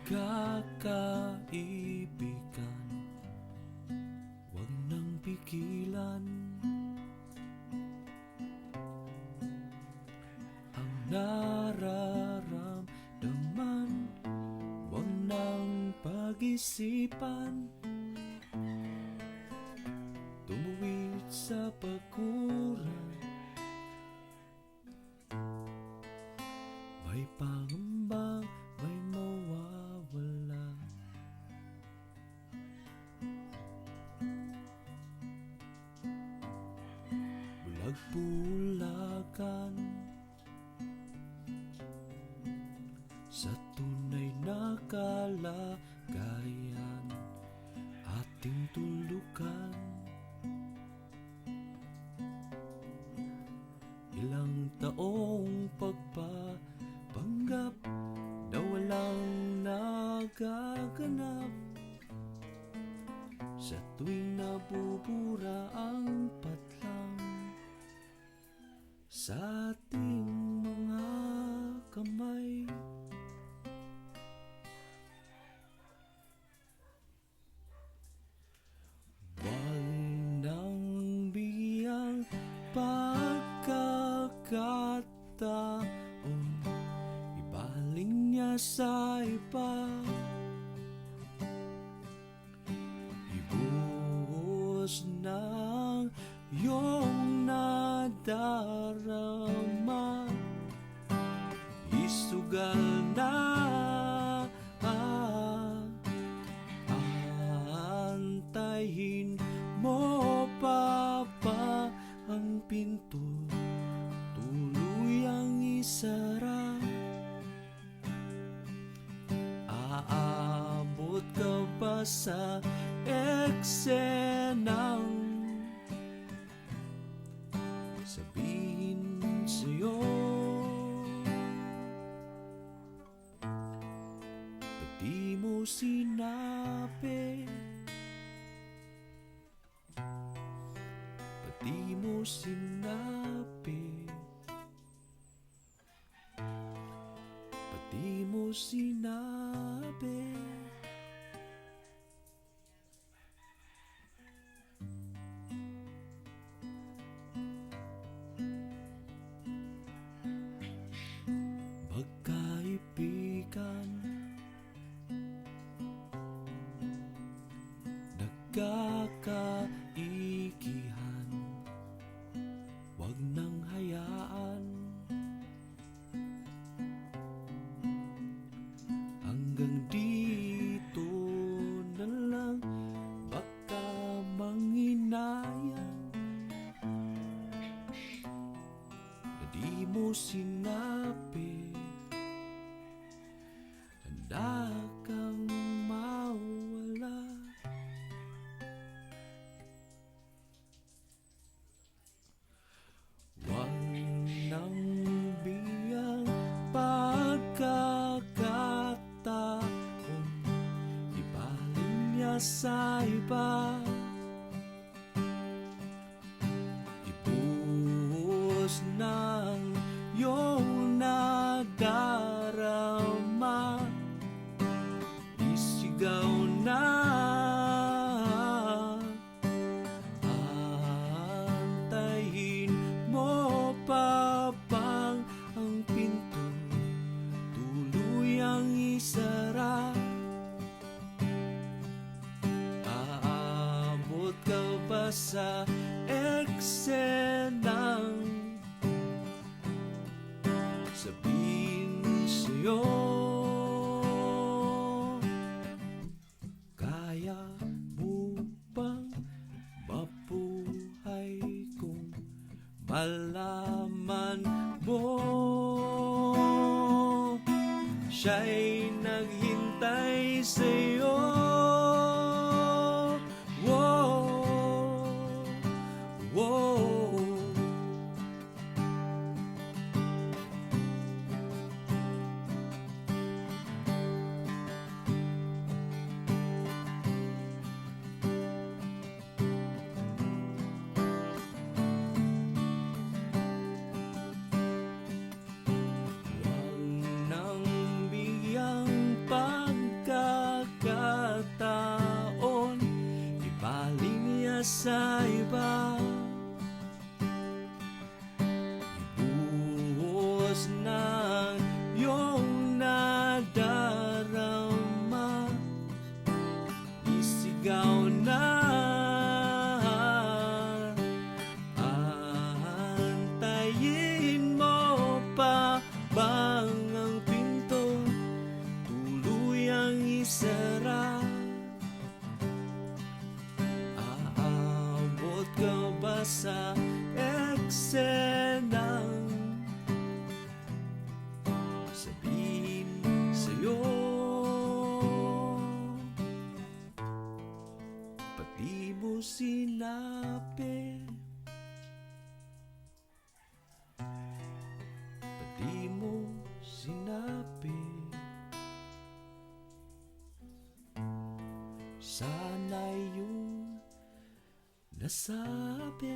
Magkakaibigan, huwag nang pigilan ang nararamdaman, huwag nang pag-isipan. Tumuwid sa paguran, may pangamba, may mawawala. Bulag-bulagan sa tunay na kalagayan, ating tulukan. Ilang taong pagpapanggap na walang nagaganap, sa tuwing nabubura ang patlang sa ating mga kamay. Huwag nang biyang pagkakataon, ibaling niya sa iba. Ibuhos ng iyong nadarama, isugal na antayin mo pa ba ang pinto, tuluyang isara. Aabot ka ba sa eksenang sabihin sa'yo, ba't di mo sinabi? Ba't di mo sinabi? Ba't di mo sinabi? Magkaibigan, nagkakaigihan, huwag nang hayaan hanggang dito na lang, baka manginayang na di mo sinabi. Handa kang mawala. Huwag nang biyang pagkakataon, ibaling niya sa iba. Ibuhos ng iyong nadarama, isigaw na antayin mo pa bang ang pinto, tuluyang isara. Aabot ka ba sa eksenang sabihin sa'yo, kaya mo bang mabuhay kung malaman mo siya'y naghintay sa'yo? Whoa, whoa. Huwag nang biyang pag Sana yung nasabi